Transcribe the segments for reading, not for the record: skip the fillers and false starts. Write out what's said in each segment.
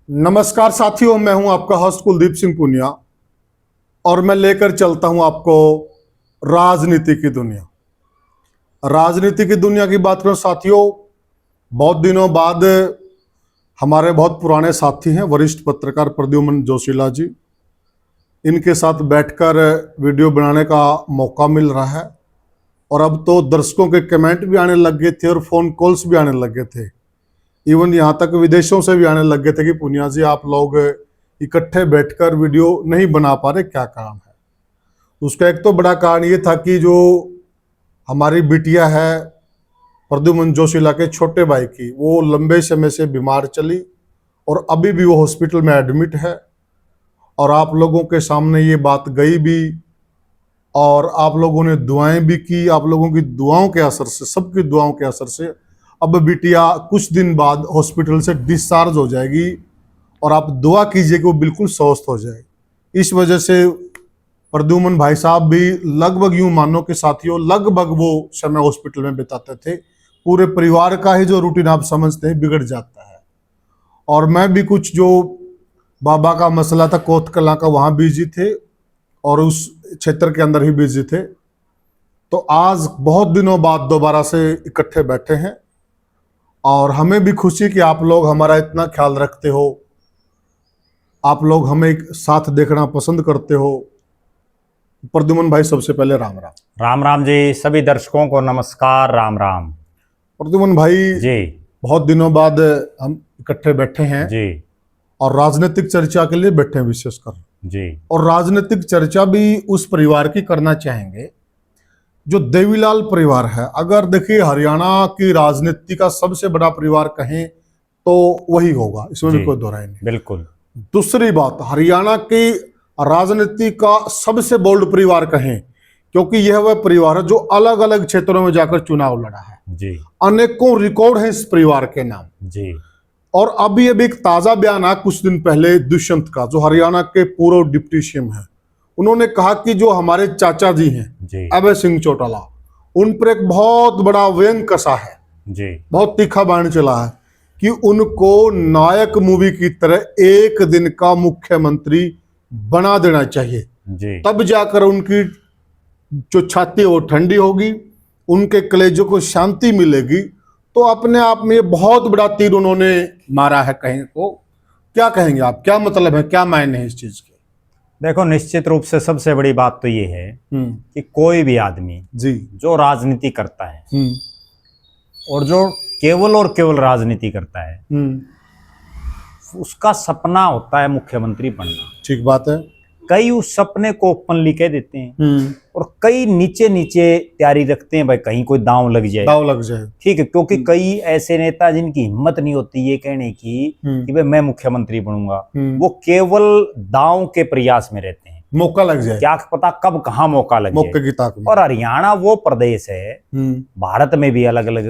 नमस्कार साथियों, मैं हूं आपका होस्ट कुलदीप सिंह पुनिया और मैं लेकर चलता हूं आपको राजनीति की दुनिया। राजनीति की दुनिया की बात करें साथियों, बहुत दिनों बाद हमारे बहुत पुराने साथी हैं वरिष्ठ पत्रकार प्रद्युमन जोशीला जी। इनके साथ बैठकर वीडियो बनाने का मौका मिल रहा है और अब तो दर्शकों के कमेंट भी आने लग गए थे और फ़ोन कॉल्स भी आने लग गए थे। इवन यहाँ तक विदेशों से भी आने लग गए थे कि पुनिया जी आप लोग इकट्ठे बैठकर वीडियो नहीं बना पा रहे, क्या कारण है। उसका एक तो बड़ा कारण ये था कि जो हमारी बिटिया है प्रद्युमन जोशीला के छोटे भाई की, वो लंबे समय से बीमार चली और अभी भी वो हॉस्पिटल में एडमिट है और आप लोगों के सामने ये बात गई भी और आप लोगों ने दुआएं भी की। आप लोगों की दुआओं के असर से, सबकी दुआओं के असर से अब बिटिया कुछ दिन बाद हॉस्पिटल से डिस्चार्ज हो जाएगी और आप दुआ कीजिए कि वो बिल्कुल स्वस्थ हो जाए। इस वजह से प्रद्युमन भाई साहब भी लगभग यूं मानो कि साथियों लगभग वो समय हॉस्पिटल में बिताते थे। पूरे परिवार का ही जो रूटीन आप समझते हैं बिगड़ जाता है। और मैं भी कुछ जो बाबा का मसला था कोत कला का, वहाँ बिजी थे और उस क्षेत्र के अंदर ही बिजी थे। तो आज बहुत दिनों बाद दोबारा से इकट्ठे बैठे हैं और हमें भी खुशी कि आप लोग हमारा इतना ख्याल रखते हो, आप लोग हमें एक साथ देखना पसंद करते हो। प्रद्युमन भाई सबसे पहले राम राम। राम राम जी, सभी दर्शकों को नमस्कार, राम राम। प्रद्युमन भाई जी बहुत दिनों बाद हम इकट्ठे बैठे हैं जी और राजनीतिक चर्चा के लिए बैठे हैं विशेषकर। जी। और राजनीतिक चर्चा भी उस परिवार की करना चाहेंगे जो देवीलाल परिवार है। अगर देखिए हरियाणा की राजनीति का सबसे बड़ा परिवार कहें तो वही होगा, इसमें भी कोई दो राय नहीं। बिल्कुल। दूसरी बात, हरियाणा की राजनीति का सबसे बोल्ड परिवार कहें क्योंकि यह वह परिवार है जो अलग अलग क्षेत्रों में जाकर चुनाव लड़ा है। जी। अनेकों रिकॉर्ड हैं इस परिवार के नाम। जी। और अभी एक ताजा बयान आया कुछ दिन पहले दुष्यंत का, जो हरियाणा के पूर्व डिप्टी सीएम है। उन्होंने कहा कि जो हमारे चाचा जी हैं अभय सिंह चौटाला, उन पर एक बहुत बड़ा व्यंग कसा है जी, बहुत तीखा बाण चला है कि उनको नायक मूवी की तरह एक दिन का मुख्यमंत्री बना देना चाहिए जी। तब जाकर उनकी जो छाती है वो ठंडी होगी, उनके कलेजों को शांति मिलेगी। तो अपने आप में ये बहुत बड़ा तीर उन्होंने मारा है। कहीं को क्या कहेंगे आप, क्या मतलब है, क्या मायने है इस चीज के? देखो, निश्चित रूप से सबसे बड़ी बात तो ये है कि कोई भी आदमी जी जो राजनीति करता है और जो केवल और केवल राजनीति करता है, उसका सपना होता है मुख्यमंत्री बनना। ठीक बात है। कई उस सपने को ओपनली कह देते हैं और कई नीचे नीचे तैयारी रखते हैं, भाई कहीं कोई दांव लग जाए। ठीक है, क्योंकि कई ऐसे नेता जिनकी हिम्मत नहीं होती ये कहने की कि भाई मैं मुख्यमंत्री बनूंगा, वो केवल दांव के प्रयास में रहते हैं, मौका लग जाए, क्या पता कब कहाँ मौका लग जाए, मौके की ताक। और हरियाणा वो प्रदेश है, भारत में भी अलग अलग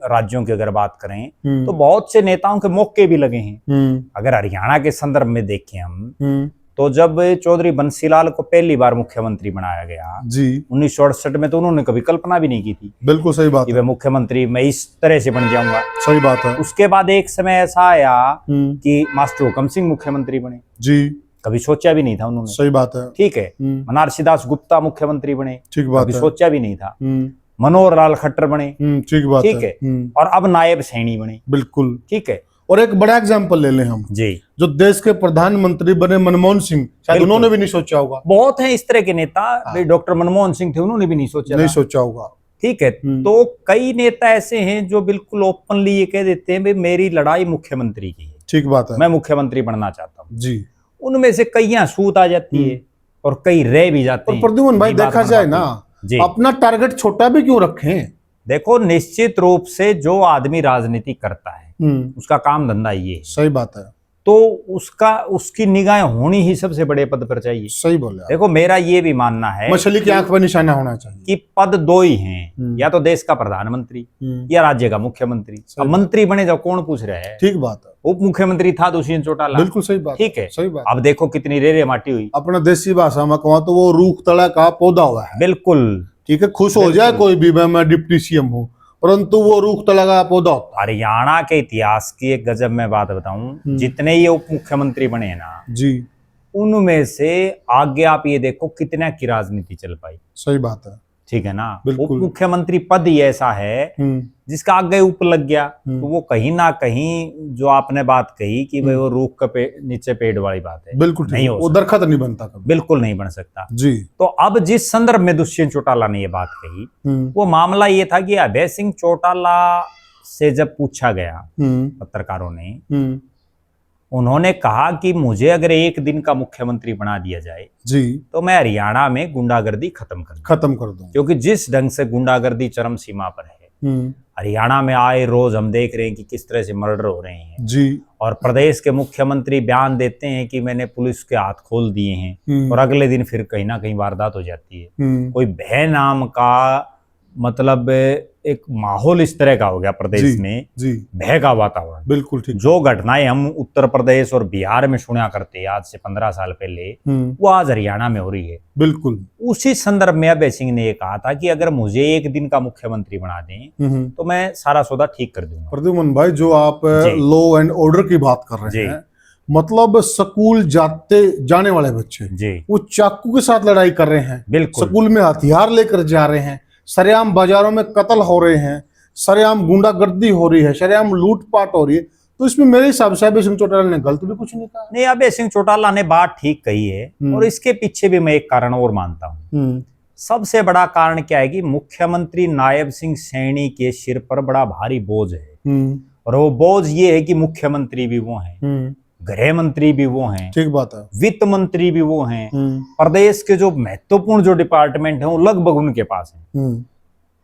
राज्यों की अगर बात करें तो बहुत से नेताओं के मौके भी लगे हैं। अगर हरियाणा के संदर्भ में देखें हम, तो जब चौधरी बंसीलाल को पहली बार मुख्यमंत्री बनाया गया जी 1968 में, तो उन्होंने कभी कल्पना भी नहीं की थी। बिल्कुल सही बात है, मुख्यमंत्री मैं इस तरह से बन जाऊंगा। सही बात है। उसके बाद एक समय ऐसा आया कि मास्टर हुकम सिंह मुख्यमंत्री बने जी, कभी सोचा भी नहीं था उन्होंने। सही बात है। ठीक है, मनहर दास गुप्ता मुख्यमंत्री बने, ठीक बात, कभी सोचा भी नहीं था। मनोहर लाल खट्टर बने, ठीक बात, ठीक है। और अब नायब सैनी बने। बिल्कुल ठीक है। और एक बड़ा एग्जांपल ले लें हम जी, जो देश के प्रधानमंत्री बने मनमोहन सिंह, शायद उन्होंने भी नहीं सोचा होगा। बहुत हैं इस तरह के नेता, डॉक्टर मनमोहन सिंह थे, उन्होंने भी नहीं सोचा होगा। ठीक है, तो कई नेता ऐसे हैं जो बिल्कुल ओपनली ये कह देते हैं भाई मेरी लड़ाई मुख्यमंत्री की है। ठीक बात है, मैं मुख्यमंत्री बनना चाहता हूँ जी। उनमें से कई सूत आ जाती है और कई रह भी जाते हैं। प्रद्युमन भाई देखा जाए ना, अपना टारगेट छोटा भी क्यों रखें? देखो, निश्चित रूप से जो आदमी राजनीति करता है उसका काम धंधा ये। सही बात है। तो उसकी निगाहें होनी ही सबसे बड़े पद पर चाहिए। सही बोले। देखो, मेरा ये भी मानना है मछली की आंख पर निशाना होना चाहिए कि पद दो ही हैं, या तो देश का प्रधानमंत्री या राज्य का मुख्यमंत्री। अब मंत्री बने जब कौन पूछ रहा है? ठीक बात है। उप मुख्यमंत्री था दुष्यंत चौटाला। बिल्कुल सही बात। ठीक है, सही बात। अब देखो कितनी रेरे माटी हुई। अपना देसी भाषा में कहूँ तो वो रूख तड़ा का पौधा हुआ है। बिल्कुल ठीक है, खुश हो जाए कोई भी मैं डिप्टी सीएम हूँ, परंतु वो रूख लगा पौधा होता हरियाणा के इतिहास की एक गजब मैं बात बताऊं, जितने ये उप मुख्यमंत्री बने हैं ना जी, उनमें से आगे आप ये देखो कितना की राजनीति चल पाई। सही बात है, ठीक है ना। उप बिल्कुल। मुख्यमंत्री पद ही ऐसा है जिसका आगे उप लग गया तो वो कहीं ना कहीं जो आपने बात कही कि भाई वो रूख के नीचे पेड़ वाली बात है, बिल्कुल नहीं हो वो दरखत नहीं बनता कभी, बिल्कुल नहीं बन सकता जी। तो अब जिस संदर्भ में दुष्यंत चौटाला ने ये बात कही वो मामला ये था कि अभय सिंह चौटाला से जब पूछा गया पत्रकारों ने, उन्होंने कहा कि मुझे अगर एक दिन का मुख्यमंत्री बना दिया जाए जी तो मैं हरियाणा में गुंडागर्दी खत्म कर दूं, क्योंकि जिस ढंग से गुंडागर्दी चरम सीमा पर है हरियाणा में आए रोज हम देख रहे हैं कि किस तरह से मर्डर हो रहे हैं जी, और प्रदेश के मुख्यमंत्री बयान देते हैं कि मैंने पुलिस के हाथ खोल दिए हैं और अगले दिन फिर कहीं ना कहीं वारदात हो जाती है। कोई भय नाम का मतलब एक माहौल इस तरह का हो गया प्रदेश में, जी, भय का वातावरण। बिल्कुल ठीक। जो घटनाएं हम उत्तर प्रदेश और बिहार में सुना करते आज से 15 साल पहले वो आज हरियाणा में हो रही है। बिल्कुल उसी संदर्भ में अभय सिंह ने ये कहा था कि अगर मुझे एक दिन का मुख्यमंत्री बना दें तो मैं सारा सौदा ठीक कर दूंगा। प्रद्युमन भाई, जो आप लॉ एंड ऑर्डर की बात कर रहे हैं, मतलब स्कूल जाने वाले बच्चे जी वो चाकू के साथ लड़ाई कर रहे हैं, बिल्कुल स्कूल में हथियार लेकर जा रहे हैं, सरेआम बाजारों में कत्ल हो रहे हैं, सरेआम गुंडागर्दी हो रही है, सरेआम लूटपाट हो रही है, तो इसमें मेरे हिसाब से अभय सिंह चौटाला ने गलत भी कुछ नहीं कहा। नहीं, अभय सिंह चौटाला ने बात ठीक कही है और इसके पीछे भी मैं एक कारण और मानता हूँ। सबसे बड़ा कारण क्या है कि मुख्यमंत्री नायब सिंह सैनी के सिर पर बड़ा भारी बोझ है और वो बोझ ये है कि मुख्यमंत्री भी वो हैं, गृह मंत्री भी वो हैं, ठीक बात है, वित्त मंत्री भी वो हैं, प्रदेश के जो महत्वपूर्ण जो डिपार्टमेंट है वो लगभग उनके पास है।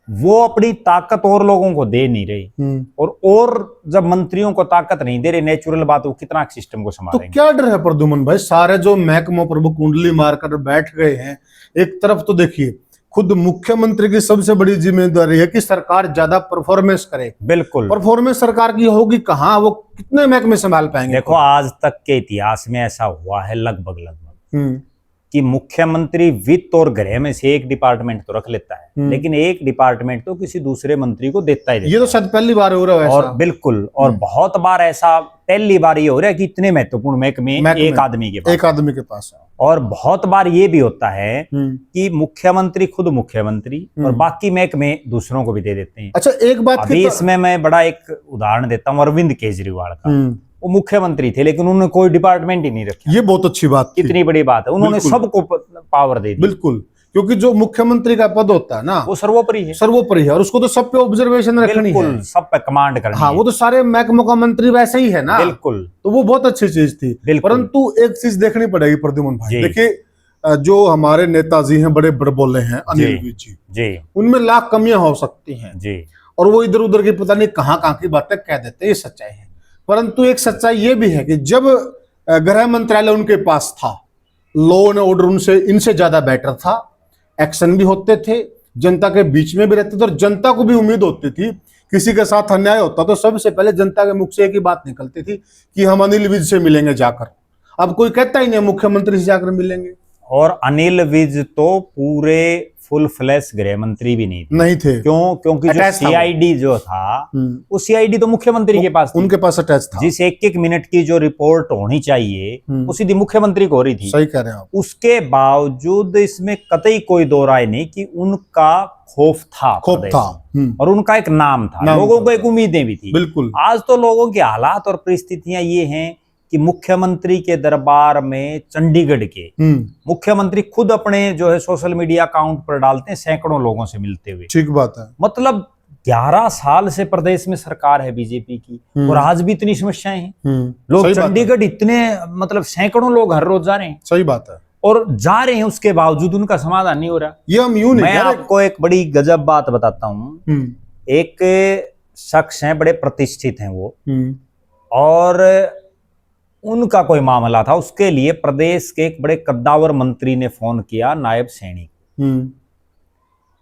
वो अपनी ताकत और लोगों को दे नहीं रही और जब मंत्रियों को ताकत नहीं दे रहे, नेचुरल बात वो कितना सिस्टम को संभालेंगे। तो क्या डर है प्रद्युमन भाई? सारे जो महकमों पर वो कुंडली मारकर बैठ गए हैं, एक तरफ तो देखिए खुद मुख्यमंत्री की सबसे बड़ी जिम्मेदारी है कि सरकार ज्यादा परफॉर्मेंस करे। बिल्कुल, परफॉर्मेंस सरकार की होगी कहाँ? वो कितने महकमे संभाल पाएंगे? देखो आज तक के इतिहास में ऐसा हुआ है लगभग कि मुख्यमंत्री वित्त और गृह में से एक डिपार्टमेंट तो रख लेता है लेकिन एक डिपार्टमेंट तो किसी दूसरे मंत्री को देता ही। ये तो शायद पहली बार हो रहा है और बिल्कुल, और बहुत बार ऐसा पहली बार ये हो रहा है कि इतने महत्वपूर्ण महकमे एक आदमी के पास है। और बहुत बार ये भी होता है कि मुख्यमंत्री खुद मुख्यमंत्री और बाकी महकमे दूसरों को भी दे देते हैं। अच्छा, एक बात अभी इसमें मैं बड़ा एक उदाहरण देता हूँ अरविंद केजरीवाल का। वो मुख्यमंत्री थे लेकिन उन्होंने कोई डिपार्टमेंट ही नहीं रखा। ये बहुत अच्छी बात, कितनी बड़ी बात है, उन्होंने सबको पावर दे दी। बिल्कुल, क्योंकि जो मुख्यमंत्री का पद होता है ना वो सर्वोपरि है और उसको तो सब पे ऑब्जर्वेशन रखनी है, सब पे कमांड करनी है। वो तो सारे महकमों का मंत्री वैसे ही है ना। बिल्कुल, तो वो बहुत अच्छी चीज थी। परंतु एक चीज देखनी पड़ेगी प्रद्युमन भाई, देखिए जो हमारे नेताजी हैं, बड़े बड़बोले हैं, अनिल विज जी, उनमें लाख कमियां हो सकती हैं जी, और वो इधर उधर की पता नहीं कहाँ की बातें कह देते हैं, ये सच्चाई है। परंतु एक सच्चाई ये भी है कि जब गृह मंत्रालय उनके पास था, लॉ एंड ऑर्डर उनसे इनसे ज्यादा बेटर था, एक्शन भी होते थे, जनता के बीच में भी रहते थे और जनता को भी उम्मीद होती थी किसी के साथ अन्याय होता तो सबसे पहले जनता के मुख से एक ही बात निकलती थी कि हम अनिल विज से मिलेंगे जाकर। अब कोई कहता ही नहीं मुख्यमंत्री से जाकर मिलेंगे। और अनिल विज तो पूरे फुल फ्लैश गृह मंत्री भी नहीं थे। क्यों? क्योंकि जो सीआईडी जो था वो सीआईडी तो मुख्यमंत्री के पास, उनके पास अटैच था। जिस एक मिनट की जो रिपोर्ट होनी चाहिए वो सीधी मुख्यमंत्री को हो रही थी। सही कह रहे हैं आप। उसके बावजूद इसमें कतई कोई दो राय नहीं कि उनका खौफ था और उनका एक नाम था, लोगों को एक उम्मीदें भी थी। बिल्कुल। आज तो लोगों के हालात और परिस्थितियां ये हैं कि मुख्यमंत्री के दरबार में चंडीगढ़ के मुख्यमंत्री खुद अपने जो है सोशल मीडिया अकाउंट पर डालते हैं सैकड़ों लोगों से मिलते हुए। ठीक बात है। मतलब 11 साल से प्रदेश में सरकार है बीजेपी की और आज भी इतनी समस्याएं हैं। लोग चंडीगढ़ इतने मतलब सैकड़ों लोग हर रोज जा रहे हैं। सही बात है। और जा रहे हैं, उसके बावजूद उनका समाधान नहीं हो रहा। ये हम यूं नहीं, मैं आपको एक बड़ी गजब बात बताता हूँ। एक शख्स है, बड़े प्रतिष्ठित हैं वो, और उनका कोई मामला था, उसके लिए प्रदेश के एक बड़े कद्दावर मंत्री ने फोन किया नायब सैनी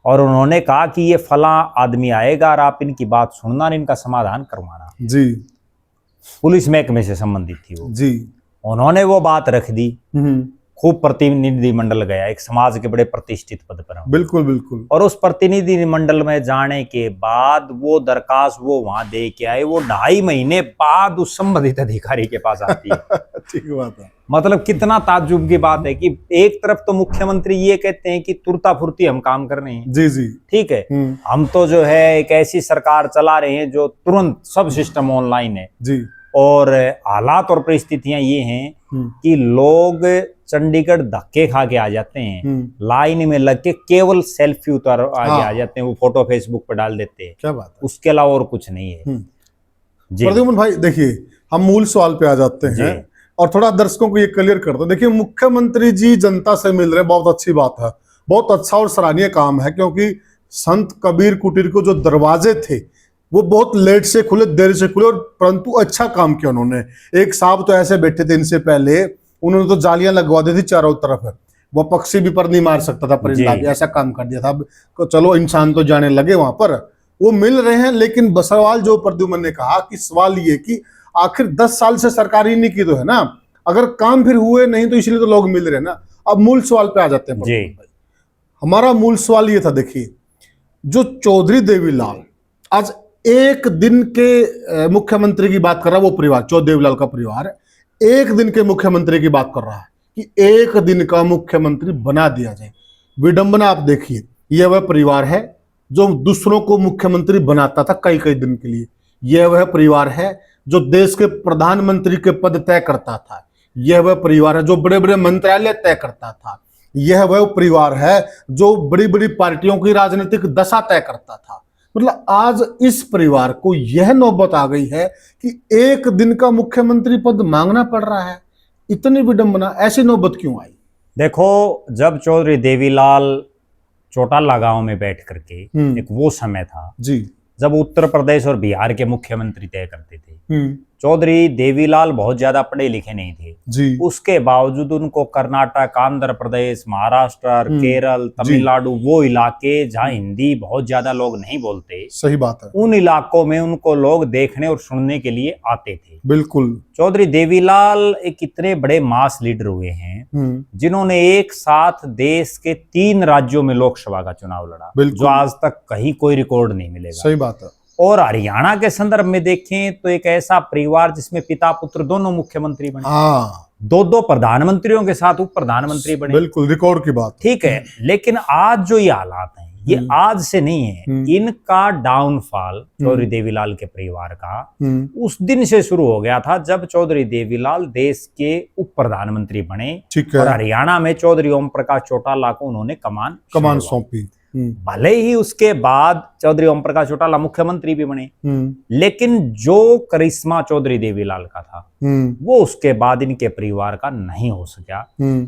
और उन्होंने कहा कि ये फला आदमी आएगा और आप इनकी बात सुनना और इनका समाधान करवाना जी। पुलिस महकमे से संबंधित थी वो जी। उन्होंने वो बात रख दी, खूब प्रतिनिधि मंडल गया, एक समाज के बड़े प्रतिष्ठित पद पर हूं। बिल्कुल बिल्कुल। और उस प्रतिनिधि मंडल में जाने के बाद वो दरखास्त वो वहां दे के आए, वो 2.5 महीने बाद उस संबंधित अधिकारी के पास आती है। ठीक बात है। मतलब कितना ताज्जुब की बात है कि एक तरफ तो मुख्यमंत्री ये कहते हैं कि तुरता फुर्ती हम काम कर रहे हैं, जी जी, ठीक है, हम तो जो है एक ऐसी सरकार चला रहे हैं जो तुरंत सब सिस्टम ऑनलाइन है जी। और हालात और परिस्थितियां ये हैं कि लोग चंडीगढ़ धक्के खा के आ जाते हैं, लाइन में लग के केवल सेल्फी उतार आगे आ जाते हैं, वो फोटो फेसबुक पर डाल देते हैं। क्या बात है। उसके अलावा और कुछ नहीं है। जी प्रद्युम्न भाई देखिए, हम मूल सवाल पे आ जाते हैं और थोड़ा दर्शकों को ये क्लियर कर दो। देखिए, मुख्यमंत्री जी जनता से मिल रहे, बहुत अच्छी बात है, बहुत अच्छा और सराहनीय काम है, क्योंकि संत कबीर कुटीर को जो दरवाजे थे वो बहुत लेट से खुले, देर से खुले, और परंतु अच्छा काम किया उन्होंने। एक साहब तो ऐसे बैठे थे इनसे पहले, उन्होंने तो जालियां लगवा दी थी चारों तरफ, वो पक्षी भी पर नहीं मार सकता था परिंदा भी, ऐसा काम कर दिया था। अब चलो इंसान तो जाने लगे वहां पर, वो मिल रहे हैं। लेकिन सवाल जो प्रद्युम्न ने कहा कि सवाल ये कि आखिर 10 साल से सरकार ही नहीं की तो है ना, अगर काम फिर हुए नहीं तो इसलिए तो लोग मिल रहे हैं ना। अब मूल सवाल पे आ जाते हैं प्रद्युम्न भाई। हमारा मूल सवाल ये था, देखिए, जो चौधरी देवीलाल आज एक दिन के मुख्यमंत्री की बात कर रहा है, वो परिवार चौधरी देवीलाल का परिवार एक दिन के मुख्यमंत्री की बात कर रहा है कि एक दिन का मुख्यमंत्री बना दिया जाए। विडंबना आप देखिए, यह वह परिवार है जो दूसरों को मुख्यमंत्री बनाता था कई कई दिन के लिए। यह वह परिवार है जो देश के प्रधानमंत्री के पद तय करता था। यह वह परिवार है जो बड़े बड़े मंत्रालय तय करता था। यह वह परिवार है जो बड़ी बड़ी पार्टियों की राजनीतिक दशा तय करता था। मतलब आज इस परिवार को यह नौबत आ गई है कि एक दिन का मुख्यमंत्री पद मांगना पड़ रहा है। इतनी विडंबना, ऐसी नौबत क्यों आई? देखो, जब चौधरी देवीलाल चौटाला गांव में बैठ करके, एक वो समय था जी, जब उत्तर प्रदेश और बिहार के मुख्यमंत्री तय करते थे। चौधरी देवीलाल बहुत ज्यादा पढ़े लिखे नहीं थे जी, उसके बावजूद उनको कर्नाटक, आंध्र प्रदेश, महाराष्ट्र, केरल, तमिलनाडु, वो इलाके जहाँ हिंदी बहुत ज्यादा लोग नहीं बोलते, सही बात है, उन इलाकों में उनको लोग देखने और सुनने के लिए आते थे। बिल्कुल। चौधरी देवीलाल एक इतने बड़े मास लीडर हुए हैं जिन्होंने एक साथ देश के 3 राज्यों में लोकसभा का चुनाव लड़ा, जो आज तक कहीं कोई रिकॉर्ड नहीं मिलेगा। सही बात है। और हरियाणा के संदर्भ में देखें तो एक ऐसा परिवार जिसमें पिता पुत्र दोनों मुख्यमंत्री बने, दो प्रधानमंत्रियों के साथ उप प्रधानमंत्री बने, बिल्कुल रिकॉर्ड की बात, ठीक है। लेकिन आज जो ये हालात हैं, ये आज से नहीं है, इनका डाउनफॉल चौधरी देवीलाल के परिवार का उस दिन से शुरू हो गया था जब चौधरी देवीलाल देश के उप प्रधानमंत्री बने और हरियाणा में चौधरी ओम प्रकाश चौटाला को उन्होंने कमान सौंपी। भले ही उसके बाद चौधरी ओम प्रकाश चौटाला मुख्यमंत्री भी बने, लेकिन जो करिश्मा चौधरी देवीलाल का था वो उसके बाद इनके परिवार का नहीं हो सका।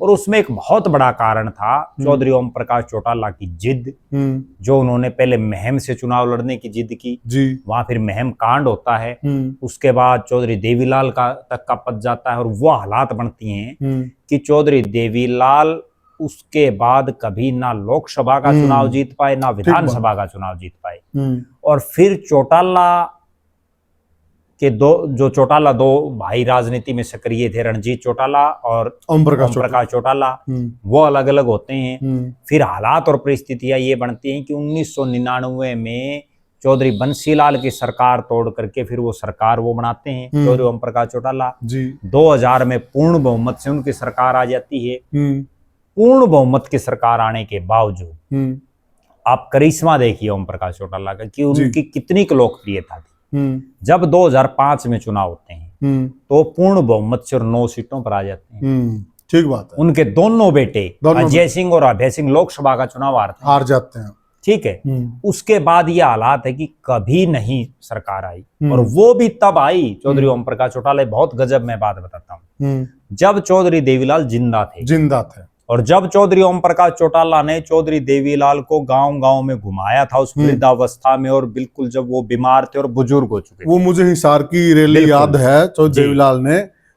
और उसमें एक बहुत बड़ा कारण था चौधरी ओम प्रकाश चौटाला की जिद, जो उन्होंने पहले महम से चुनाव लड़ने की जिद की, वहां फिर महम कांड होता है, उसके बाद चौधरी देवीलाल का तक का पद जाता है और वो हालात बनती हैं कि चौधरी देवीलाल उसके बाद कभी ना लोकसभा का चुनाव जीत पाए ना विधानसभा का चुनाव जीत पाए। और फिर चौटाला के चौटाला दो भाई राजनीति में सक्रिय थे, रणजीत चौटाला और ओम प्रकाश चौटाला, वो अलग अलग होते हैं। फिर हालात और परिस्थितियां ये बनती हैं कि 1999 में चौधरी बंसीलाल की सरकार तोड़ करके फिर वो सरकार वो बनाते हैं चौधरी ओम प्रकाश चौटाला। 2000 में पूर्ण बहुमत से उनकी सरकार आ जाती है। पूर्ण बहुमत की सरकार आने के बावजूद आप करिश्मा देखिए ओम प्रकाश चौटाला का कि उनकी कितनी लोकप्रियता थी। जब 2005 में चुनाव होते हैं तो पूर्ण बहुमत से और 9 सीटों पर आ जाते हैं। ठीक बात है। उनके दोनों बेटे अजय सिंह और अभय सिंह लोकसभा का चुनाव हार जाते हैं, ठीक है। उसके बाद ये हालात है कि कभी नहीं सरकार आई, और वो भी तब आई चौधरी ओम प्रकाश चौटाला। बहुत गजब मैं बात बताता हूँ, जब चौधरी देवीलाल जिंदा थे और जब चौधरी ओम प्रकाश चौटाला ने चौधरी देवीलाल को गांव गांव में घुमाया था उस वृद्धावस्था में, और बिल्कुल जब वो बीमार थे और बुजुर्ग हो चुके थे। वो मुझे हिसार की रैली याद है, चौधरी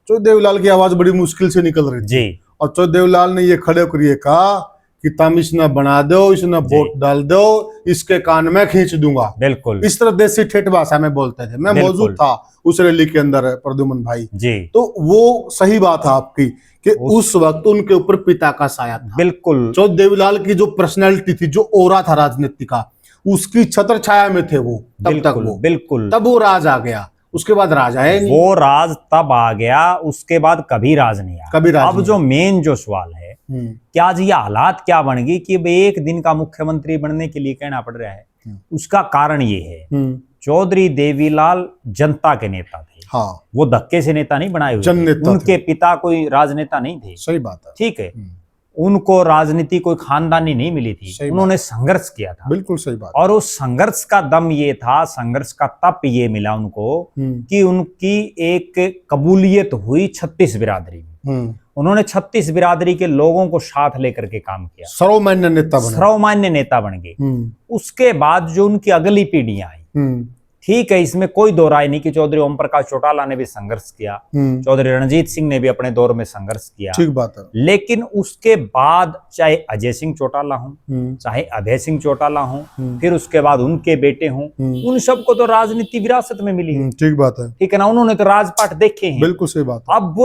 देवीलाल की आवाज बड़ी मुश्किल से निकल रही थी और चौधरी देवीलाल ने ये खड़े होकर कहा कि तुम इसने बना दो, इसने वोट डाल दो, इसके कान में खींच दूंगा। बिल्कुल इस तरह देसी ठेठ भाषा में बोलते थे। मैं मौजूद था उस रैली के अंदर प्रद्युमन भाई जी। तो वो सही बात है आपकी कि उस वक्त उनके ऊपर पिता का साया था। बिल्कुल चौधरी देवीलाल की जो पर्सनैलिटी थी, जो ओरा था राजनीति का, उसकी छत्र छाया में थे वो तब तक। वो बिल्कुल तब वो राज आ गया, उसके बाद राज आया नहीं। वो राज तब आ गया, उसके बाद कभी राज नहीं आया। कभी राज अब जो मेन जो सवाल है कि आज ये हालात क्या बन गई कि भाई एक दिन का मुख्यमंत्री बनने के लिए कहना पड़ रहा है। उसका कारण ये है, चौधरी देवीलाल जनता के नेता थे। हाँ, वो धक्के से नेता नहीं बनाए हुए थे। उनके पिता कोई राजनेता नहीं थे। सही बात है। ठीक है, उनको राजनीति कोई खानदानी नहीं मिली थी, उन्होंने संघर्ष किया था। बिल्कुल सही बात। और उस संघर्ष का दम ये था, संघर्ष का तप ये मिला उनको कि उनकी एक कबूलियत हुई 36 बिरादरी में। उन्होंने 36 बिरादरी के लोगों को साथ लेकर के काम किया, सर्वमान्य नेता बन गए। उसके बाद जो उनकी अगली पीढ़ियां आई, ठीक है, इसमें कोई दो राय नहीं कि चौधरी ओम प्रकाश चौटाला ने भी संघर्ष किया, चौधरी रणजीत सिंह ने भी अपने दौर में संघर्ष किया। ठीक बात है। लेकिन उसके बाद चाहे अजय सिंह चौटाला हो, चाहे अभय सिंह चौटाला हो, फिर उसके बाद उनके बेटे हों, उन सबको तो राजनीति विरासत में मिली है। ठीक बात है। ठीक है ना, उन्होंने तो राजपाट देखे हैं। बिल्कुल सही बात है। अब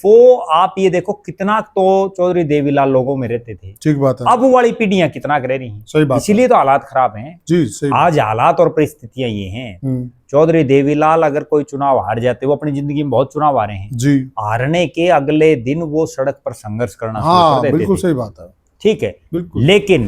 वो आप ये देखो कितना तो चौधरी देवीलाल लोगों में रहते थे। ठीक बात है। अब वो वाली पीढ़ियां कितना रह रही हैं। सही बात। इसीलिए तो हालात खराब हैं जी। सही। आज हालात और परिस्थितियां ये हैं। चौधरी देवीलाल अगर कोई चुनाव हार जाते, वो अपनी जिंदगी में बहुत चुनाव हारे हैं जी, हारने के अगले दिन वो सड़क पर संघर्ष करना शुरू कर देते थे। बिल्कुल सही बात है। ठीक है, बिल्कुल। लेकिन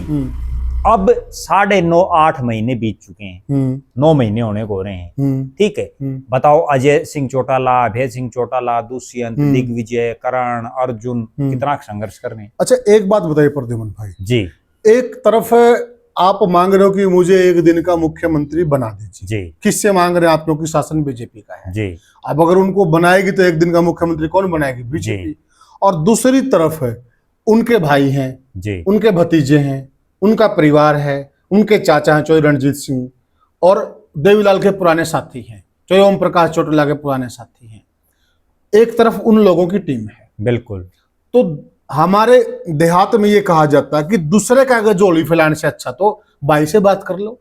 अब 9.5 महीने बीत चुके हैं, 9 महीने होने को हो रहे हैं। ठीक है, बताओ अजय सिंह चौटाला, अभय सिंह चौटाला, दुष्यंत, दिग्विजय, करण, अर्जुन कितना संघर्ष कर रहे हैं। अच्छा, एक बात बताइए प्रद्युमन भाई जी, एक तरफ आप मांग रहे हो कि मुझे एक दिन का मुख्यमंत्री बना दीजिए जी। किससे मांग रहे हैं आप? क्योंकि शासन बीजेपी का है जी। अब अगर उनको बनाएगी तो एक दिन का मुख्यमंत्री कौन बनाएगी? बीजेपी। और दूसरी तरफ है उनके भाई हैं जी, उनके भतीजे हैं, उनका परिवार है, उनके चाचा हैं चौधरी रणजीत सिंह, और देवीलाल के पुराने साथी हैं, चौधरी ओम प्रकाश चौटाला के पुराने साथी हैं। एक तरफ उन लोगों की टीम है। बिल्कुल। तो हमारे देहात में ये कहा जाता है कि दूसरे का अगर झोली फैलाने से अच्छा तो भाई से बात कर लो,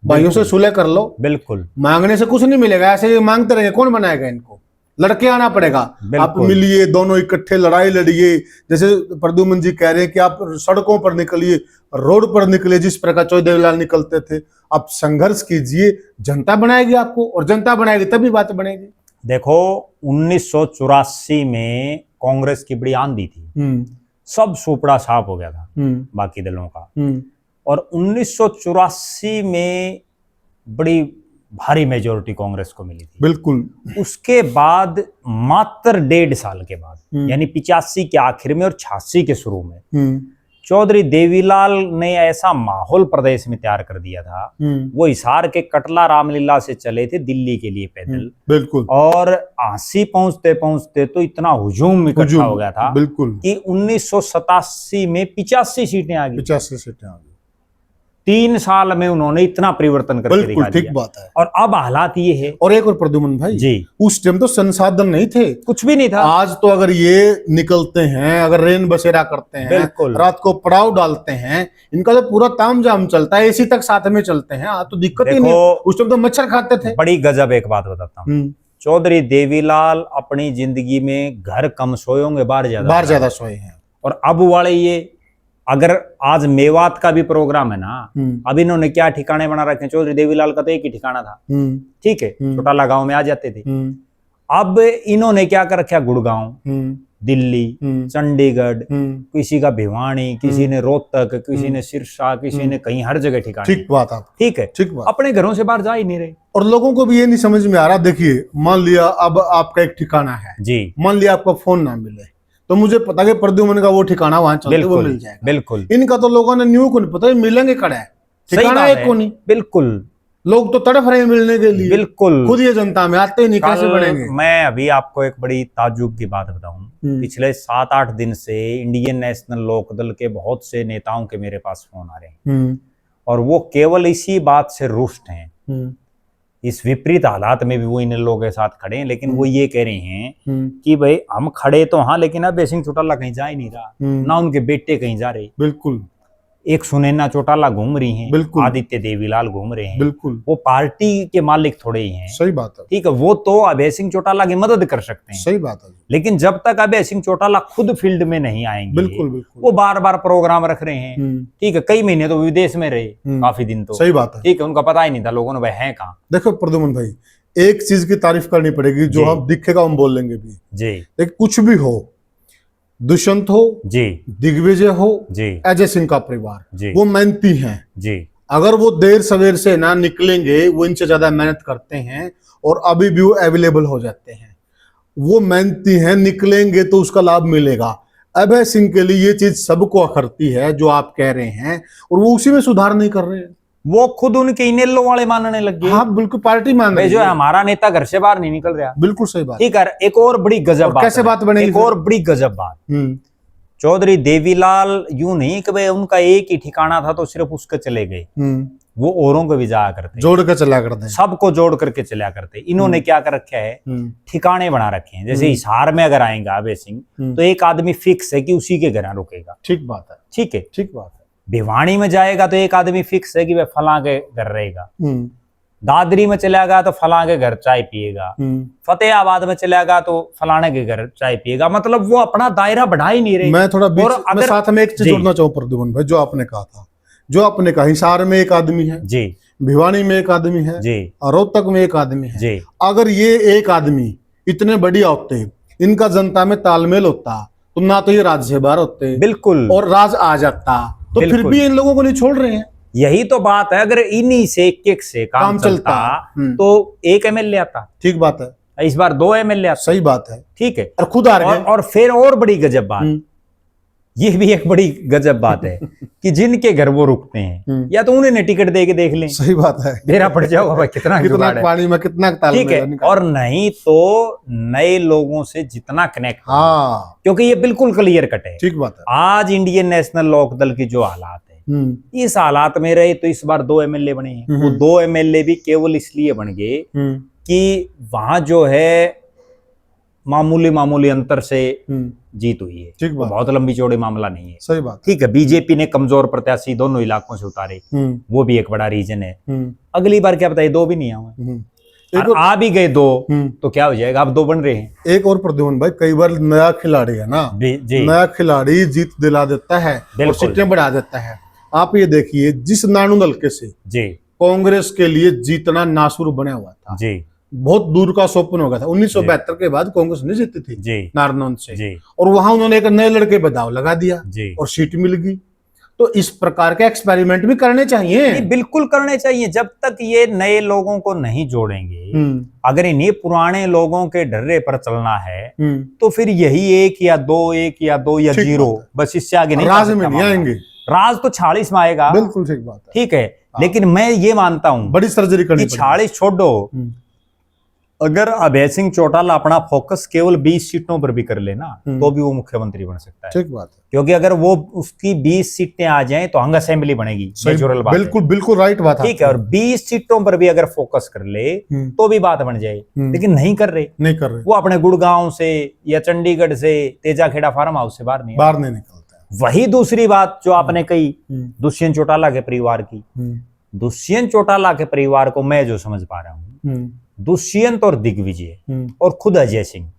भाइयों से सुलह कर लो। बिल्कुल। मांगने से कुछ नहीं मिलेगा, ऐसे ये मांगते रहेंगे कौन बनाएगा इनको? लड़के आना पड़ेगा। आप मिलिए, दोनों इकट्ठे लड़ाई लड़िए। जैसे प्रद्युमन जी कह रहे हैं कि आप सड़कों पर निकलिए, रोड पर निकलिए, जिस प्रकार चौधरी देवीलाल निकलते थे। आप संघर्ष कीजिए, जनता बनाएगी आपको, और जनता बनाएगी तभी बात बनेगी। देखो 1984 में कांग्रेस की बड़ी आंधी थी, सब सुपड़ा साफ हो गया था बाकी दलों का। और 1984 में बड़ी भारी मेजोरिटी कांग्रेस को मिली थी। बिल्कुल। उसके बाद मात्र 1.5 साल के बाद, यानी 85 के आखिर में और 86 के शुरू में, चौधरी देवीलाल ने ऐसा माहौल प्रदेश में तैयार कर दिया था। वो हिसार के कटला रामलीला से चले थे दिल्ली के लिए पैदल। बिल्कुल। और आसी पहुंचते पहुंचते तो इतना हुजूम इकट्ठा हो गया था। बिल्कुल। कि 1987 में 85 सीटें आ गई। 85 सीटें आ गई। 3 साल में उन्होंने इतना परिवर्तन करके दिखा दिया। ठीक बात है। और अब हालात ये है। और एक और प्रद्युमन भाई जी, उस टाइम तो संसाधन नहीं थे, कुछ भी नहीं था। आज तो अगर ये निकलते हैं, अगर रेन बसेरा करते हैं, रात को पड़ाव डालते हैं, इनका तो पूरा तामझाम चलता है, एसी तक साथ में चलते हैं। आज तो दिक्कत ही नहीं। उस टाइम तो मच्छर खाते थे। बड़ी गजब एक बात बताता हूँ, चौधरी देवीलाल अपनी जिंदगी में घर कम सोए होंगे, बाहर ज्यादा सोए हैं। और अब वाले ये अगर आज मेवात का भी प्रोग्राम है ना, अब इन्होंने क्या ठिकाने बना रखे हैं? चौधरी देवीलाल का तो एक ही ठिकाना था। ठीक है, चौटाला गांव में आ जाते थे। अब इन्होंने क्या कर रखा? गुड़गांव, दिल्ली, चंडीगढ़, किसी का भिवानी, किसी ने रोहतक, किसी ने सिरसा, किसी ने कहीं, हर जगह ठिकाने। ठीक बात है। ठीक है, ठीक बात। अपने घरों से बाहर जा ही नहीं रहे। और लोगों को भी ये नहीं समझ में आ रहा। देखिए, मान लिया अब आपका एक ठिकाना है जी, मान लिया आपका फोन ना मिले, तो मुझे पता है प्रद्युमन का वो ठिकाना वहां चलते वो मिल जाएगा। बिल्कुल। इनका तो लोगों ने न्यू को नहीं पता, मिलेंगे कड़ा है, ठिकाना एक को नहीं। बिल्कुल। लोग तो तड़फ रहे हैं मिलने के लिए। बिल्कुल। खुद ये जनता में आते ही नहीं, कैसे बढ़ेंगे? मैं अभी आपको एक बड़ी ताज्जुब की बात बताऊं। पिछले 7-8 दिन से इंडियन नेशनल लोकदल के बहुत से नेताओं के मेरे पास फोन आ रहे हैं, और वो केवल इसी बात से रुष्ट हैं। इस विपरीत हालात में भी वो इन लोगों के साथ खड़े हैं, लेकिन वो ये कह रहे हैं कि भाई हम खड़े तो हाँ, लेकिन अब अभय सिंह चौटाला कहीं जा ही नहीं रहा, ना उनके बेटे कहीं जा रहे। बिल्कुल। एक सुनैना चौटाला घूम रही हैं, बिल्कुल। आदित्य देवीलाल घूम रहे हैं, बिल्कुल वो पार्टी के मालिक थोड़े ही हैं। सही बात है, ठीक है, वो तो अभय सिंह चौटाला की मदद कर सकते हैं, सही बात है, लेकिन जब तक अभय सिंह चौटाला खुद फील्ड में नहीं आएंगे, बिल्कुल बिल्कुल, वो बार बार प्रोग्राम रख रहे हैं। ठीक है, कई महीने तो विदेश में रहे, काफी दिन तो, सही बात है। ठीक है, उनका पता ही नहीं था लोगों ने भाई है कहाँ। देखो प्रद्युमन भाई, एक चीज की तारीफ करनी पड़ेगी, जो हम दिखेगा हम बोल लेंगे भी जी, लेकिन कुछ भी हो, दुष्यंत हो जी, दिग्विजय हो, जी, अजय सिंह का परिवार, जी, वो मेहनती हैं। जी, अगर वो देर सवेर से ना निकलेंगे, वो इनसे ज्यादा मेहनत करते हैं और अभी भी वो अवेलेबल हो जाते हैं, वो मेहनती हैं, निकलेंगे तो उसका लाभ मिलेगा। अभय सिंह के लिए ये चीज सबको अखरती है जो आप कह रहे हैं, और वो उसी में सुधार नहीं कर रहे हैं। वो खुद उनके इनेलो वाले मानने लग गए। हाँ बिल्कुल, पार्टी मान भाई रही जो है है। हमारा नेता घर से बाहर नहीं निकल रहा। बिल्कुल सही बात। ठीक है, एक और बड़ी गजब और बात कैसे है, बात बनेगी एक फिर? और बड़ी गजब बात, चौधरी देवीलाल यूं नहीं कि भाई उनका एक ही ठिकाना था तो सिर्फ उसके चले गए, वो औरों को भी जाया करते, जोड़ कर चला करते हैं, सबको जोड़ करके चला करते। इन्होंने क्या कर रखा है, ठिकाने बना रखे हैं। जैसे हिसार में अगर आएगा अभय सिंह, तो एक आदमी फिक्स है कि उसी के घर रुकेगा। ठीक बात है, ठीक है, ठीक बात है। भिवानी में जाएगा तो एक आदमी फिक्स है कि वह फलां के घर रहेगा। दादरी में चला गया तो फलां के घर चाय पिएगा। फतेहाबाद में चला गया तो फलाने के घर चाय पिएगा। मतलब वो अपना दायरा बढ़ा ही नहीं रहे। मैं थोड़ा बीच, और मैं साथ में एक चीज जोड़ना चाहूँ प्रद्युमन भाई, जो आपने कहा था, जो आपने कहा हिसार में एक आदमी है जी, भिवानी में एक आदमी है जी, और रोहतक में एक आदमी है जी, अगर ये एक आदमी इतने बढ़िया होते, इनका जनता में तालमेल होता, तो ना तो ये राज्य से बाहर होते, बिल्कुल, और राज आ जाता, तो फिर भी इन लोगों को नहीं छोड़ रहे हैं। यही तो बात है। अगर इन्हीं से एक से काम चलता तो एक एमएलए आता। ठीक बात है, इस बार 2 एमएलए आता। सही बात है, ठीक है, और खुद आ रहे हैं। और फिर और बड़ी गजब बात, ये भी एक बड़ी गजब बात है कि जिनके घर वो रुकते हैं, या तो उन्हें टिकट दे के देख लें। सही बात है, डेरा पड़ जाओगा भाई, कितना पानी में कितना तालमेल। ठीक है, और नहीं तो नए लोगों से जितना कनेक्ट, हाँ, क्योंकि ये बिल्कुल क्लियर कट है। ठीक बात है। आज इंडियन नेशनल लोकदल की जो हालात है, इस हालात में रहे तो इस बार 2 एमएलए बने हैं। वो 2 एमएलए भी केवल इसलिए बन गए कि वहां जो है मामूली अंतर से जीत हुई है। ठीक बात, बहुत लंबी चौड़ी मामला नहीं है। सही बात। ठीक है, बीजेपी ने कमजोर प्रत्याशी दोनों इलाकों से उतारे, वो भी एक बड़ा रीजन है। अगली बार क्या बताइए, 2 भी नहीं आए, आ भी गए 2 तो क्या हो जाएगा, अब 2 बन रहे हैं। एक और प्रद्युमन भाई, कई बार नया खिलाड़ी है ना, नया खिलाड़ी जीत दिला देता है और सीटें बढ़ा देता है। आप ये देखिए, जिस नानू हल्के से जी कांग्रेस के लिए जीतना नासुर बना हुआ था जी, बहुत दूर का स्वप्न हो गया था। 1972 के बाद कांग्रेस नहीं जीती थी जी, नारनौंद से जी, और वहां उन्होंने एक नए लड़के पे दाव लगा दिया जी, और सीट मिल गई। तो इस प्रकार के एक्सपेरिमेंट भी करने चाहिए, बिल्कुल करने चाहिए। जब तक ये नए लोगों को नहीं जोड़ेंगे, अगर इन्हीं पुराने लोगों के ढर्रे पर चलना है, तो फिर यही 1 या 2 या 0, बस इससे आगे नहीं। राज में नहीं आएंगे, राज तो 46 में आएगा। बिल्कुल ठीक बात है। ठीक है, लेकिन मैं ये मानता हूं बड़ी सर्जरी करनी कि 46 छोड़ो, अगर अभय सिंह चौटाला अपना फोकस केवल 20 सीटों पर भी कर लेना, तो भी वो मुख्यमंत्री बन सकता है। ठीक बात है, क्योंकि अगर वो उसकी 20 सीटें आ जाएं तो हंग असेंबली बनेगी, नेचुरल बात है। बिल्कुल बिल्कुल राइट बात है। ठीक है, और 20 सीटों पर भी अगर फोकस कर ले तो भी बात बन जाए, लेकिन नहीं कर रहे। वो अपने गुड़गांव से या चंडीगढ़ से, तेजाखेड़ा फार्म हाउस से बाहर नहीं निकलता है। वही दूसरी बात जो आपने कही दुष्यंत चौटाला के परिवार की, दुष्यंत चौटाला के परिवार को मैं जो समझ पा रहा हूँ, दुष्यंत और दिग्विजय और खुद अजय सिंह,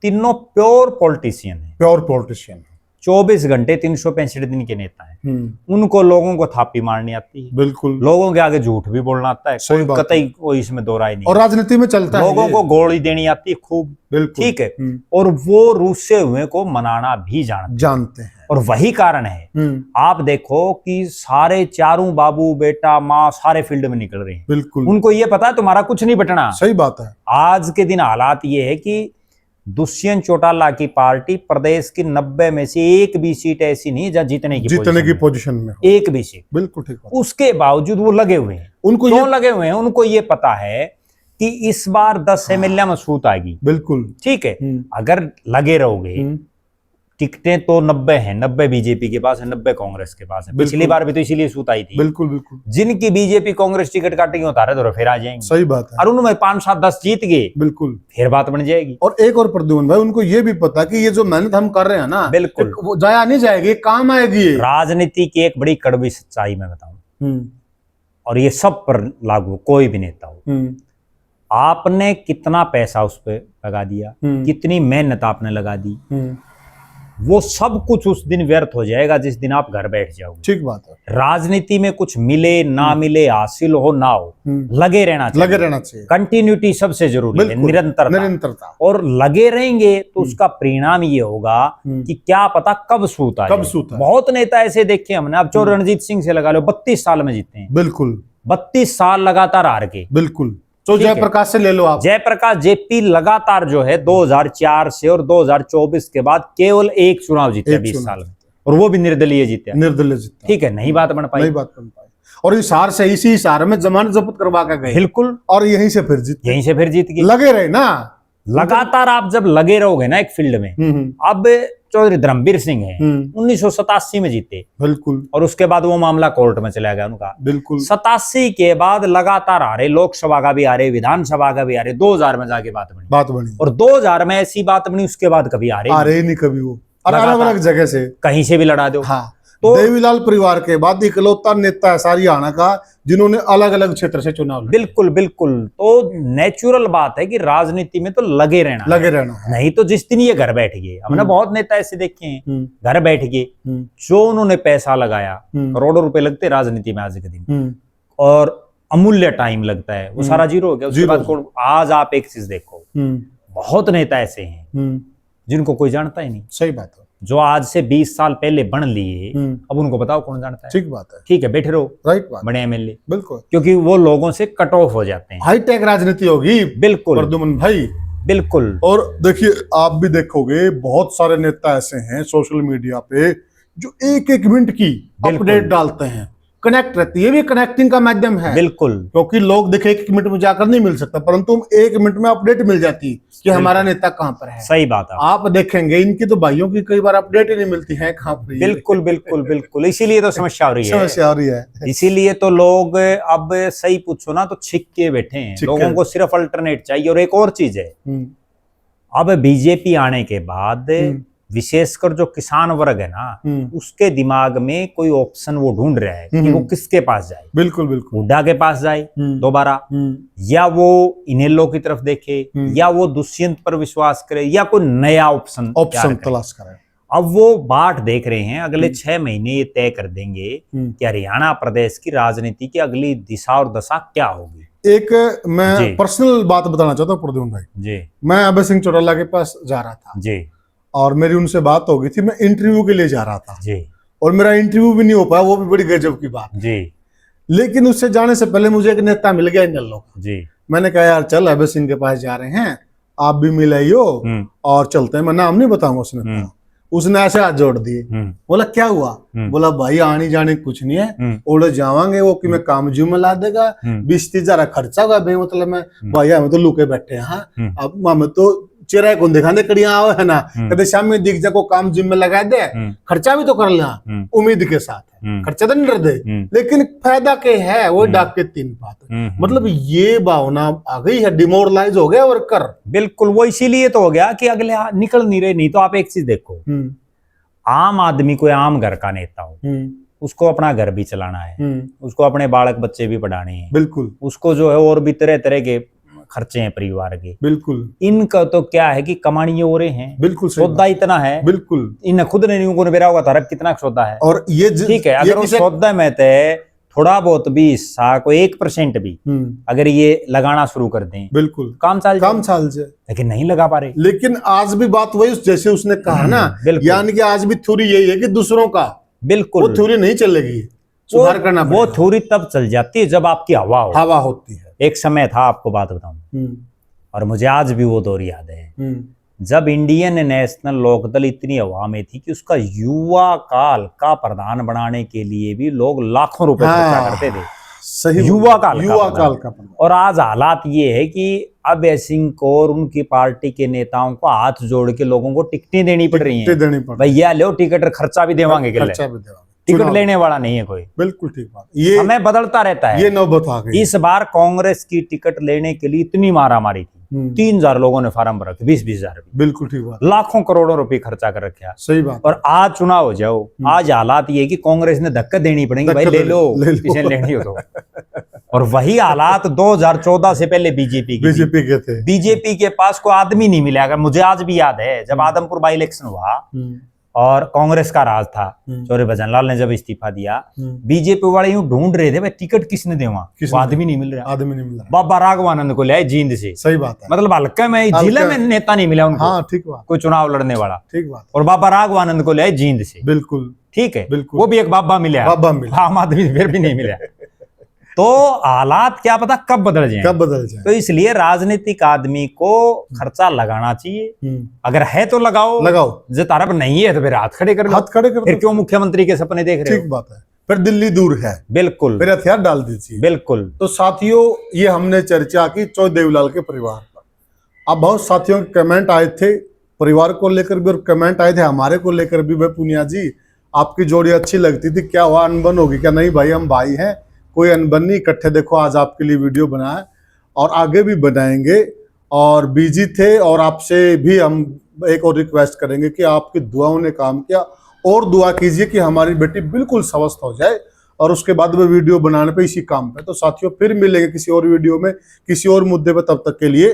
तीनों प्योर पॉलिटिशियन है, 24 घंटे 365 दिन के नेता हैं। उनको लोगों को थापी मारनी आती है, बिल्कुल लोगों के आगे झूठ भी बोलना आता है, कतई कोई इसमें दो राय नहीं, और राजनीति में चलता है, लोगों को गोली देनी आती है खूब, ठीक है, और वो रूसे हुए को मनाना भी जानते हैं। और वही कारण है आप देखो कि सारे चारों बाबू बेटा माँ सारे फील्ड में निकल रहे हैं, बिल्कुल उनको ये पता है तुम्हारा कुछ नहीं बटना। सही बात है। आज के दिन हालात ये है कि दुष्यंत चौटाला की पार्टी प्रदेश की 90 में से एक भी सीट ऐसी नहीं जहाँ जीतने की पोजीशन में, एक भी सीट, बिल्कुल ठीक। उसके बावजूद वो लगे हुए हैं। उनको क्यों लगे हुए हैं? उनको ये पता है कि इस बार 10 एमएलए में सूत आएगी, बिल्कुल ठीक है। अगर लगे रहोगे टिकटें तो 90 हैं, 90 बीजेपी के पास है, 90 कांग्रेस के पास है। पिछली बार भी तो इसीलिए सूत आई थी। बिल्कुल बिल्कुल। जिनकी बीजेपी कांग्रेस टिकट काटेंगे उतारे तो फिर आ जाएंगे। सही बात है। और उनमें 5, 7, 10 जीत गए, बिल्कुल, फिर बात बन जाएगी। और एक और प्रद्युम्न भाई, उनको ये भी पता कि ये जो मेहनत हम कर रहे हैं ना, बिल्कुल वो जाया नहीं जाएगी, काम आएगी। राजनीति की एक बड़ी कड़वी सच्चाई मैं बताऊं, और ये सब पर लागू, कोई भी नेता हो, आपने कितना पैसा उस पर लगा दिया, कितनी मेहनत आपने लगा दी, वो सब कुछ उस दिन व्यर्थ हो जाएगा जिस दिन आप घर बैठ जाओगे। ठीक बात है। राजनीति में कुछ मिले ना मिले, हासिल हो ना हो, लगे रहना चाहिए। कंटिन्यूटी सबसे जरूरी है, निरंतरता। और लगे रहेंगे तो उसका परिणाम ये होगा कि क्या पता कब सूत आए। बहुत नेता ऐसे देखे हमने, अब चो रणजीत सिंह से लगा लो, 32 साल में जीते हैं। बिल्कुल, 32 साल लगातार हार के। बिल्कुल। तो जयप्रकाश से ले लो आप, जयप्रकाश जेपी लगातार जो है 2004 से और 2024 के बाद केवल एक चुनाव जीते 20 साल में, और वो भी निर्दलीय जीते। ठीक है, नहीं बात बन पाई। और इस हार से, इसी हार में जमानत जब्त करवा के गए। बिल्कुल, और यहीं से फिर जीत गए। लगे रहे ना, लगातार आप जब लगे रहोगे ना एक फील्ड में। अब चौधरी धर्मवीर सिंह है, 1987 में जीते। बिल्कुल। और उसके बाद वो मामला कोर्ट में चला गया उनका। बिल्कुल। 87 के बाद लगातार आ रहे, लोकसभा का भी आ रहे, विधानसभा का भी आ रहे। 2000 में जाके बात बनी। और 2000 में ऐसी बात बनी, उसके बाद कभी आ रहे नहीं कभी वो, अलग अलग जगह से कहीं से भी लड़ा दो। हाँ। तो देवीलाल परिवार के बाद इकलौता नेता है हरियाणा का जिन्होंने अलग अलग क्षेत्र से चुनाव। बिल्कुल बिल्कुल। तो नेचुरल बात है कि राजनीति में तो लगे रहना, नहीं तो जिस दिन ये घर बैठ गए, हमने बहुत नेता ऐसे देखे हैं, घर बैठ गए, जो उन्होंने पैसा लगाया, करोड़ों रुपए लगते राजनीति में आज के दिन, और अमूल्य टाइम लगता है, वो सारा जीरो हो गया। उसके बाद आज आप एक चीज देखो, बहुत नेता ऐसे हैं जिनको कोई जानता ही नहीं। सही बात है। जो आज से 20 साल पहले बन लिए, अब उनको बताओ कौन जानता है। ठीक बात है। ठीक है, बैठे रहो, राइट बात, बड़े एमएलए। बिल्कुल, क्योंकि वो लोगों से कट ऑफ हो जाते हैं। हाईटेक राजनीति होगी। बिल्कुल प्रद्युम्न भाई, बिल्कुल। और देखिए, आप भी देखोगे बहुत सारे नेता ऐसे हैं सोशल मीडिया पे जो एक एक मिनट की अपडेट डालते हैं, कनेक्ट रहती है। ये भी कनेक्टिंग का माध्यम है। बिल्कुल, क्योंकि लोग देखे एक मिनट में जाकर नहीं मिल सकता, परंतु एक मिनट में अपडेट मिल जाती है कि हमारा नेता कहाँ पर है। सही बात है। आप देखेंगे इनकी तो भाइयों की कई बार अपडेट ही नहीं मिलती है कहाँ पर। बिल्कुल बिल्कुल बिल्कुल, इसीलिए तो समस्या हो रही है। इसीलिए तो लोग अब सही पूछो ना तो छिक के बैठे हैं। लोगों को सिर्फ अल्टरनेट चाहिए। और एक और चीज है, अब बीजेपी आने के बाद विशेषकर जो किसान वर्ग है ना, उसके दिमाग में कोई ऑप्शन वो ढूंढ रहा है कि वो किसके पास जाए। बिल्कुल बिल्कुल। हुड्डा के पास जाए दोबारा, या वो इनेलो की तरफ देखे, या वो दुष्यंत पर विश्वास करे, या कोई नया ऑप्शन तलाश करे। अब वो बाट देख रहे हैं। अगले 6 महीने ये तय कर देंगे कि हरियाणा प्रदेश की राजनीति की अगली दिशा और दशा क्या होगी। एक मैं पर्सनल बात बताना चाहता हूँ प्रद्युम्न भाई जी। मैं अभय सिंह चौटाला के पास जा रहा था जी, और मेरी उनसे बात हो गई थी। मैं इंटरव्यू के लिए जा रहा था जी, और मेरा इंटरव्यू भी नहीं हो पाया। वो भी बड़ी गजब की बात जी। लेकिन उससे जाने से पहले मुझे एक नेता मिल गया इनेलो का जी। मैंने कहा यार चल, अभय सिंह के पास जा रहे हैं, आप भी मिल आइयो और चलते हैं। मैं नाम नहीं बताऊंगा। उसने ऐसे हाथ जोड़ दिए। बोला क्या हुआ? बोला भाई आने जाने कुछ नहीं है, ओढ़े जावांगे वो कि मैं काम जू में ला देगा, 20-30 हजार खर्चा होगा भाई। मतलब मैं भाई हमें तो लुके बैठे हैं। अब हमें तो चेहरा कौन दिखा दे, कड़िया आओ है ना, कदे शाम में दिख जा को काम जिम में लगा दे, खर्चा भी तो कर लेना उम्मीद के साथ है, खर्चा तो नहीं कर दे, लेकिन फायदा के है वो डाक के 3 बात। मतलब ये भावना आ गई है, डिमोरलाइज हो गया वर्कर। बिल्कुल, वो इसीलिए तो हो गया कि अगले निकल नहीं रहे। नहीं तो आप एक चीज देखो, आम आदमी कोई आम घर का नेता हो, उसको अपना घर भी चलाना है, उसको अपने बालक बच्चे भी पढ़ाने हैं, बिल्कुल, उसको जो है और भी तरह तरह के खर्चे हैं परिवार के। बिल्कुल, इनका तो क्या है कि कमानी हो रहे हैं। बिल्कुल, सौदा इतना है। बिल्कुल, इन खुद ने नहीं बेरा होगा था कितना सौदा है। और ये ठीक है, अगर उस सौदा में तय थोड़ा बहुत भी हिस्सा, कोई 1% भी अगर ये लगाना शुरू कर दें, बिल्कुल काम चाल जाए। लेकिन नहीं लगा पा रहे। लेकिन आज भी बात वही, जैसे उसने कहा ना, यानी कि आज भी थ्योरी यही है कि दूसरों का, बिल्कुल वो थ्योरी नहीं चलेगी, सुधार करना। वो थ्योरी तब चल जाती है जब आपकी हवा होती है। एक समय था, आपको बात बताऊं, और मुझे आज भी वो दौर याद है, जब इंडियन नेशनल लोकदल इतनी हवा में थी कि उसका युवा काल का प्रधान बनाने के लिए भी लोग लाखों रुपए खर्चा करते थे। सही युवा काल का प्रभाव। और आज हालात ये है कि अभय सिंह को और उनकी पार्टी के नेताओं को हाथ जोड़ के लोगों को टिकटें देनी पड़ रही हैं। भैया लो टिकट, खर्चा भी देवांगे, टिकट लेने वाला नहीं है कोई। बिल्कुल ठीक बात। ये समय बदलता रहता है, ये नौबत आ गई। इस बार कांग्रेस की टिकट लेने के लिए इतनी मारामारी थी, 3000 लोगों ने फार्म भर रखे, 20-20 हजार, बिल्कुल ठीक बात, लाखों करोड़ों रुपए खर्चा कर रखे। सही बात। और आज चुनाव हो जाओ, आज हालात ये कि कांग्रेस ने धक्का देनी पड़ेगी, भाई ले लो किसे लेनी हो तो। और वही हालात 2014 से पहले बीजेपी के थे। बीजेपी के पास कोई आदमी नहीं मिला। अगर मुझे आज भी याद है, जब आदमपुर बाई इलेक्शन हुआ और कांग्रेस का राज था, चौधरी भजनलाल ने जब इस्तीफा दिया, बीजेपी वाले यूं ढूंढ रहे थे भाई टिकट किसने देवा, आदमी नहीं मिल रहा। बाबा राघवानंद को ले जींद से। सही बात है। मतलब हल्के में जिले में नेता नहीं मिला उनको। हाँ, ठीक बात। कोई चुनाव लड़ने वाला। ठीक बात। और बाबा राघवानंद को ले जींद से। बिल्कुल ठीक है, बिल्कुल। वो भी एक बाबा मिला, आम आदमी फिर भी नहीं मिला। तो हालात क्या पता कब बदल जाए। तो इसलिए राजनीतिक आदमी को खर्चा लगाना चाहिए। अगर है तो लगाओ जो तारा पर नहीं है तो फिर हाथ खड़े कर फिर क्यों मुख्यमंत्री के सपने देख रहे हो। ठीक बात है। फिर दिल्ली दूर है, बिल्कुल, फिर हथियार डाल दीजिए। बिल्कुल। तो साथियों, ये हमने चर्चा की चौधरी देवीलाल के परिवार पर। अब बहुत साथियों के कमेंट आए थे परिवार को लेकर भी, और कमेंट आए थे हमारे को लेकर भी। भाई पुनिया जी, आपकी जोड़ी अच्छी लगती थी, क्या हुआ, अनबन होगी क्या? नहीं भाई, हम भाई हैं, कोई अनबन नहीं। इकट्ठे देखो आज आपके लिए वीडियो बनाया और आगे भी बनाएंगे। और बिजी थे, और आपसे भी हम एक और रिक्वेस्ट करेंगे कि आपकी दुआओं ने काम किया, और दुआ कीजिए कि हमारी बेटी बिल्कुल स्वस्थ हो जाए, और उसके बाद में वीडियो बनाने पे इसी काम पे। तो साथियों, फिर मिलेंगे किसी और वीडियो में, किसी और मुद्दे पे। तब तक के लिए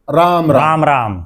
राम राम।